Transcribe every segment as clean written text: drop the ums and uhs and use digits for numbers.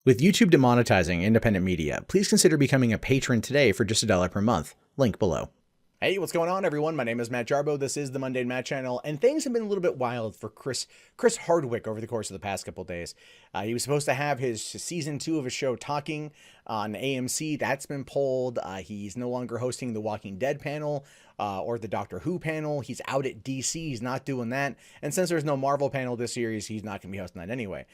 With YouTube demonetizing independent media, please consider becoming a patron today for just $1 per month. Link below. Hey, what's going on, everyone? My name is Matt Jarbo. This is the Mundane Matt channel, and things have been a little bit wild for Chris Hardwick over the course of the past couple days. He was supposed to have his season 2 of his show Talking on AMC. That's been pulled. He's no longer hosting the Walking Dead panel or the Doctor Who panel. He's out at DC. He's not doing that. And since there's no Marvel panel this series, he's not going to be hosting that anyway.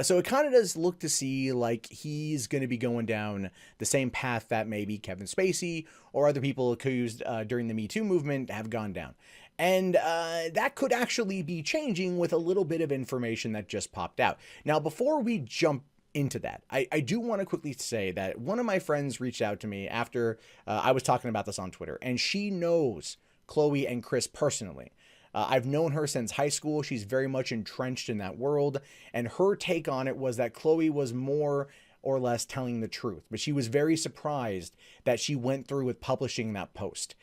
So it kind of does look to see like he's going to be going down the same path that maybe Kevin Spacey or other people accused during the Me Too movement have gone down. And that could actually be changing with a little bit of information that just popped out. Now, before we jump into that, I do want to quickly say that one of my friends reached out to me after I was talking about this on Twitter, and she knows Chloe and Chris personally. I've known her since high school. She's very much entrenched in that world, and her take on it was that Chloe was more or less telling the truth, but she was very surprised that she went through with publishing that post.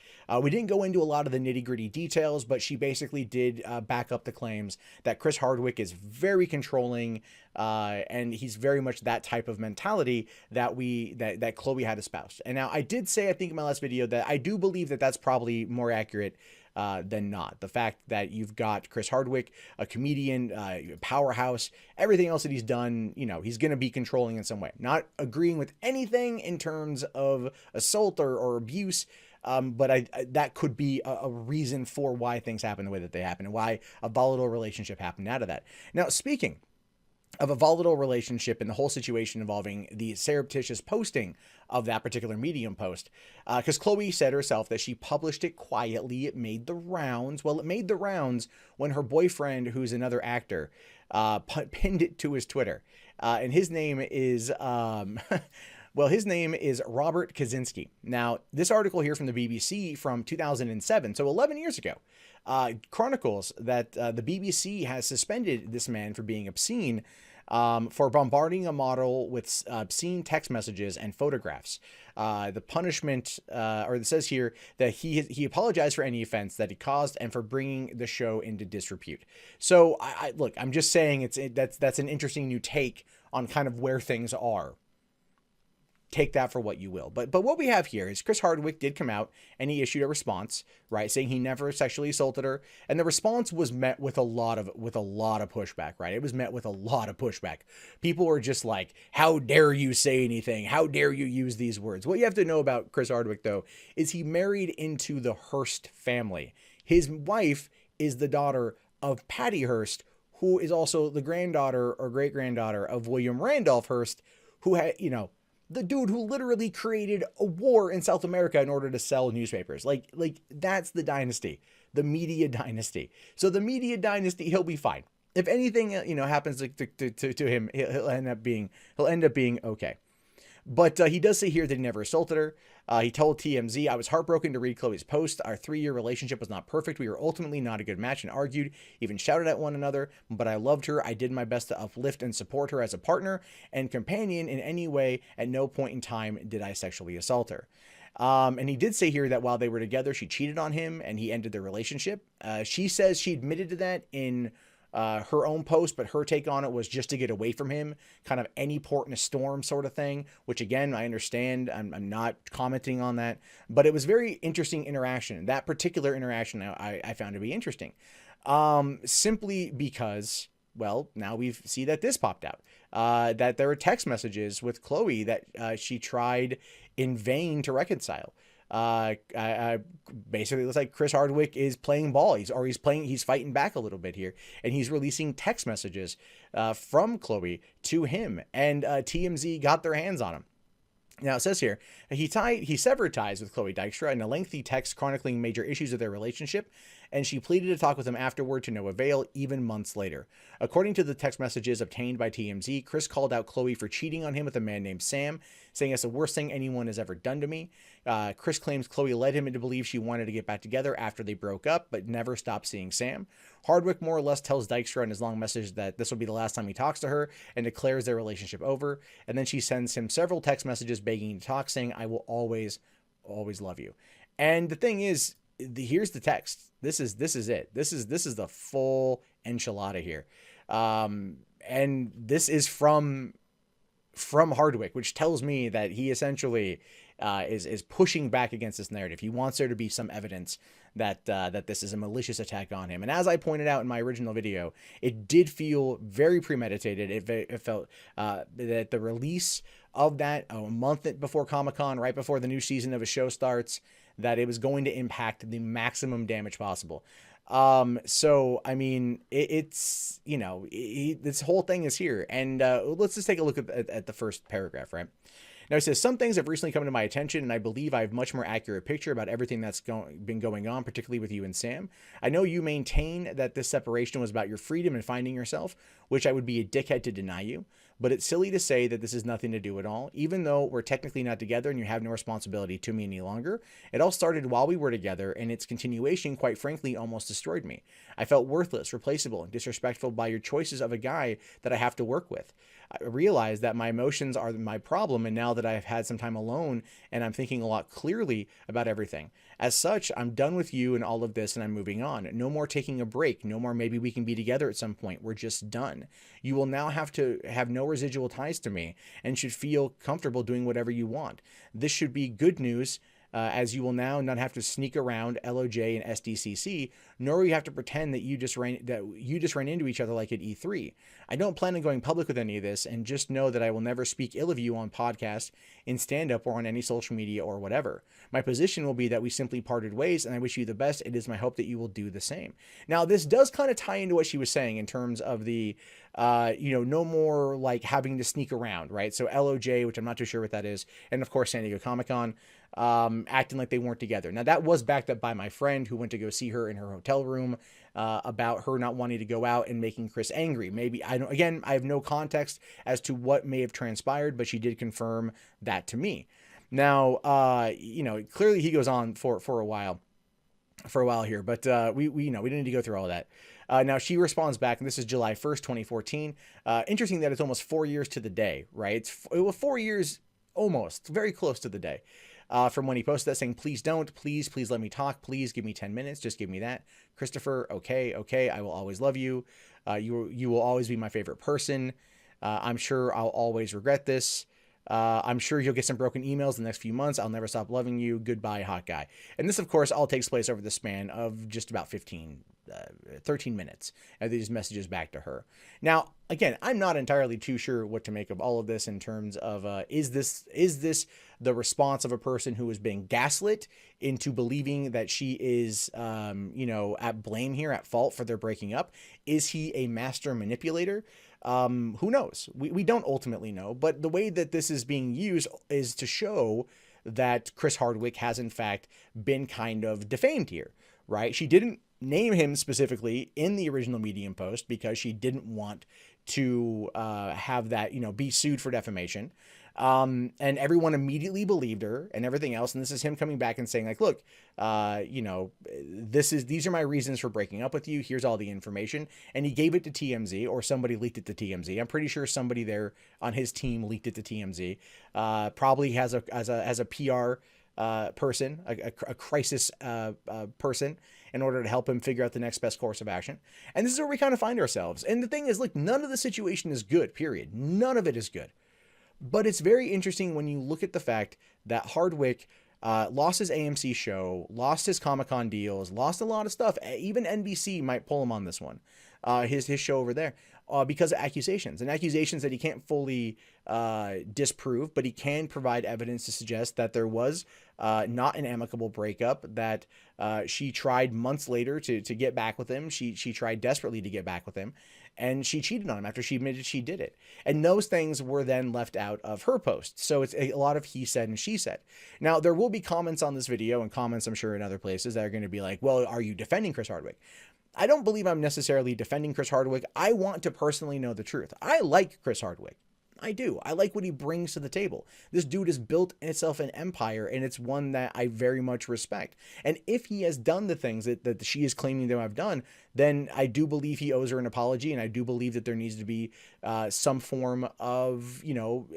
We didn't go into a lot of the nitty-gritty details, but she basically did back up the claims that Chris Hardwick is very controlling, and he's very much that type of mentality that that Chloe had espoused. And now I did say, I think in my last video, that I do believe that that's probably more accurate than not. The fact that you've got Chris Hardwick, a comedian, powerhouse, everything else that he's done, you know, he's going to be controlling in some way. Not agreeing with anything in terms of assault or abuse, but that could be a reason for why things happen the way that they happen and why a volatile relationship happened out of that. Now, speaking of a volatile relationship and the whole situation involving the surreptitious posting of that particular Medium post, because Chloe said herself that she published it quietly. It made the rounds. Well, it made the rounds when her boyfriend, who's another actor, pinned it to his Twitter. And his name is, well, his name is Robert Kaczynski. Now, this article here from the BBC from 2007, so 11 years ago, chronicles that the BBC has suspended this man for being obscene, for bombarding a model with obscene text messages and photographs. The punishment, or it says here that he apologized for any offense that he caused and for bringing the show into disrepute. So look, I'm just saying that's an interesting new take on kind of where things are. Take that for what you will. But what we have here is Chris Hardwick did come out and he issued a response, right, saying he never sexually assaulted her, and the response was met with a lot of pushback, right? It was met with a lot of pushback. People were just like, "How dare you say anything? How dare you use these words?" What you have to know about Chris Hardwick, though, is he married into the Hearst family. His wife is the daughter of Patty Hearst, who is also the granddaughter or great-granddaughter of William Randolph Hearst, who had, you know, the dude who literally created a war in South America in order to sell newspapers. Like that's the dynasty, the media dynasty. So the media dynasty, he'll be fine. If anything, you know, happens to him, he'll end up being okay. But he does say here that he never assaulted her. He told TMZ, "I was heartbroken to read Chloe's post. Our 3-year relationship was not perfect. We were ultimately not a good match and argued, even shouted at one another. But I loved her. I did my best to uplift and support her as a partner and companion in any way. At no point in time did I sexually assault her." And he did say here that while they were together, she cheated on him and he ended their relationship. She says she admitted to that in her own post, but her take on it was just to get away from him, kind of any port in a storm sort of thing, which again, I understand. I'm not commenting on that, but it was very interesting interaction. That particular interaction I found to be interesting, simply because, well, now we see that this popped out, that there were text messages with Chloe that she tried in vain to reconcile. Basically, it looks like Chris Hardwick is playing ball. He's fighting back a little bit here, and he's releasing text messages from Chloe to him, and TMZ got their hands on him. Now, it says here, he severed ties with Chloe Dykstra in a lengthy text chronicling major issues of their relationship, and she pleaded to talk with him afterward to no avail, even months later. According to the text messages obtained by TMZ, Chris called out Chloe for cheating on him with a man named Sam, saying it's the worst thing anyone has ever done to me. Chris claims Chloe led him to believe she wanted to get back together after they broke up, but never stopped seeing Sam. Hardwick more or less tells Dykstra in his long message that this will be the last time he talks to her and declares their relationship over. And then she sends him several text messages begging to talk, saying, "I will always, always love you." And the thing is, here's the text. This is it. This is the full enchilada here. And this is from from Hardwick, which tells me that he essentially is pushing back against this narrative. He wants there to be some evidence that that this is a malicious attack on him. And as I pointed out in my original video, it did feel very premeditated. It felt that the release of that a month before Comic-Con, right before the new season of a show starts, that it was going to impact the maximum damage possible. So, I mean, it's, you know, this whole thing is here. And let's just take a look at the first paragraph, right? Now, it says, some things have recently come to my attention, and I believe I have a much more accurate picture about everything that's been going on, particularly with you and Sam. I know you maintain that this separation was about your freedom and finding yourself, which I would be a dickhead to deny you. But it's silly to say that this has nothing to do at all, even though we're technically not together and you have no responsibility to me any longer. It all started while we were together, and its continuation, quite frankly, almost destroyed me. I felt worthless, replaceable, and disrespectful by your choices of a guy that I have to work with. I realized that my emotions are my problem, and now that I've had some time alone and I'm thinking a lot clearly about everything. As such, I'm done with you and all of this, and I'm moving on. No more taking a break. No more maybe we can be together at some point. We're just done. You will now have to have no residual ties to me and should feel comfortable doing whatever you want. This should be good news, as you will now not have to sneak around LOJ and SDCC, nor will you have to pretend that you just ran into each other like at E3. I don't plan on going public with any of this, and just know that I will never speak ill of you on podcast, in stand-up, or on any social media or whatever. My position will be that we simply parted ways, and I wish you the best. It is my hope that you will do the same. Now, this does kind of tie into what she was saying in terms of the, you know, no more like having to sneak around, right? So LOJ, which I'm not too sure what that is, and of course San Diego Comic-Con, acting like they weren't together. Now, that was backed up by my friend who went to go see her in her hotel room, about her not wanting to go out and making Chris angry. Maybe, I have no context as to what may have transpired, but she did confirm that to me. Now, you know, clearly he goes on for a while here, but we didn't need to go through all of that. Now she responds back, and this is July 1st, 2014. Interesting that it's almost 4 years to the day, right? It was 4 years, almost, very close to the day. From when he posted that, saying, please don't, please let me talk, please give me 10 minutes, just give me that. Christopher, okay, I will always love you. You will always be my favorite person. I'm sure I'll always regret this. I'm sure you'll get some broken emails in the next few months. I'll never stop loving you. Goodbye, hot guy. And this, of course, all takes place over the span of just about 13 minutes. These messages back to her. Now, again, I'm not entirely too sure what to make of all of this in terms of, is this the response of a person who is being gaslit into believing that she is, you know, at blame here, at fault for their breaking up? Is he a master manipulator? Who knows? We don't ultimately know, but the way that this is being used is to show that Chris Hardwick has in fact been kind of defamed here, right? She didn't name him specifically in the original Medium post because she didn't want to have that, you know, be sued for defamation. And everyone immediately believed her and everything else. And this is him coming back and saying like, look, you know, these are my reasons for breaking up with you. Here's all the information. And he gave it to TMZ, or somebody leaked it to TMZ. I'm pretty sure somebody there on his team leaked it to TMZ. Probably has a PR person, a crisis person, in order to help him figure out the next best course of action. And this is where we kind of find ourselves. And the thing is, look, none of the situation is good, period. None of it is good. But it's very interesting when you look at the fact that Hardwick lost his AMC show, lost his Comic-Con deals, lost a lot of stuff. Even NBC might pull him on this one, his show over there, because of accusations that he can't fully disprove, but he can provide evidence to suggest that there was not an amicable breakup, that she tried months later to get back with him. She tried desperately to get back with him, and she cheated on him after she admitted she did it. And those things were then left out of her post. So it's a lot of he said and she said. Now, there will be comments on this video and comments, I'm sure, in other places that are going to be like, well, are you defending Chris Hardwick? I don't believe I'm necessarily defending Chris Hardwick. I want to personally know the truth. I like Chris Hardwick. I do. I like what he brings to the table. This dude has built itself an empire, and it's one that I very much respect. And if he has done the things that she is claiming to have done, then I do believe he owes her an apology, and I do believe that there needs to be some form of, you know,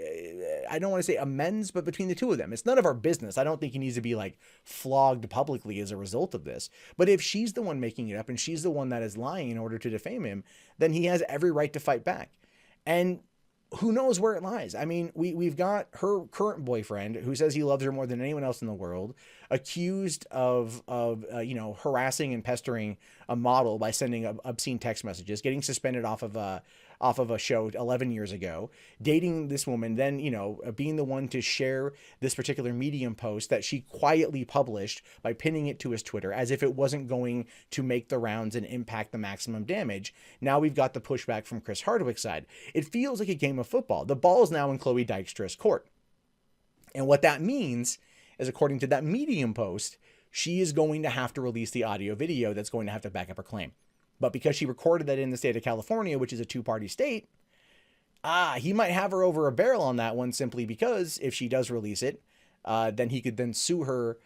I don't want to say amends, but between the two of them. It's none of our business. I don't think he needs to be like flogged publicly as a result of this. But if she's the one making it up and she's the one that is lying in order to defame him, then he has every right to fight back. And who knows where it lies? I mean, we've got her current boyfriend who says he loves her more than anyone else in the world, accused of harassing and pestering a model by sending obscene text messages, getting suspended off of a show 11 years ago, dating this woman, then, being the one to share this particular Medium post that she quietly published by pinning it to his Twitter as if it wasn't going to make the rounds and impact the maximum damage. Now we've got the pushback from Chris Hardwick's side. It feels like a game of football. The ball is now in Chloe Dykstra's court. And what that means is, according to that Medium post, she is going to have to release the audio video that's going to have to back up her claim. But because she recorded that in the state of California, which is a two-party state, he might have her over a barrel on that one, simply because if she does release it, then he could then sue her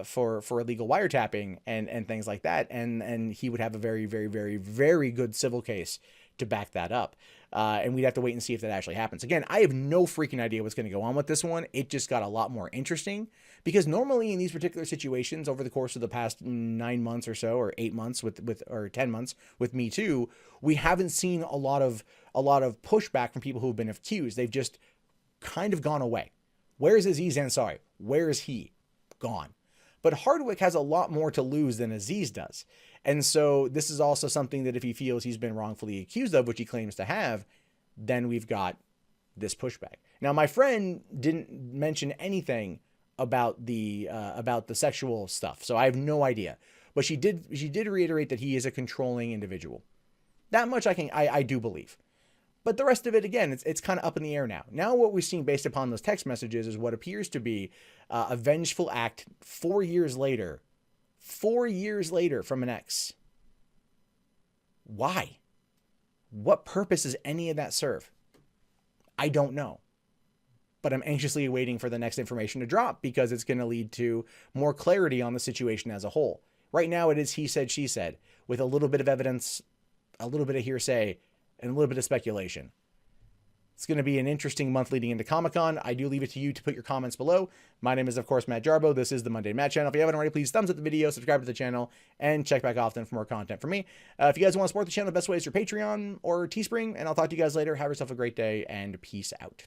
for illegal wiretapping and things like that. And he would have a very, very, very, very good civil case to back that up. And we'd have to wait and see if that actually happens. Again, I have no freaking idea what's going to go on with this one. It just got a lot more interesting, because normally in these particular situations over the course of the past 9 months or so, or 8 months or 10 months with Me Too, we haven't seen a lot of pushback from people who have been accused. They've just kind of gone away. Where's Aziz Ansari? Where is he? Gone. But Hardwick has a lot more to lose than Aziz does. And so this is also something that if he feels he's been wrongfully accused of, which he claims to have, then we've got this pushback. Now, my friend didn't mention anything about the sexual stuff, so I have no idea. But she did reiterate that he is a controlling individual. That much I do believe. But the rest of it, again, it's kind of up in the air now. Now what we're seeing based upon those text messages is what appears to be a vengeful act 4 years later. 4 years later from an ex. Why? What purpose does any of that serve? I don't know. But I'm anxiously waiting for the next information to drop, because it's going to lead to more clarity on the situation as a whole. Right now it is he said, she said, with a little bit of evidence, a little bit of hearsay, and a little bit of speculation. It's going to be an interesting month leading into Comic-Con. I do leave it to you to put your comments below. My name is, of course, Matt Jarbo. This is the Monday Matt channel. If you haven't already, please thumbs up the video, subscribe to the channel, and check back often for more content from me. If you guys want to support the channel, the best way is your Patreon or Teespring, and I'll talk to you guys later. Have yourself a great day, and peace out.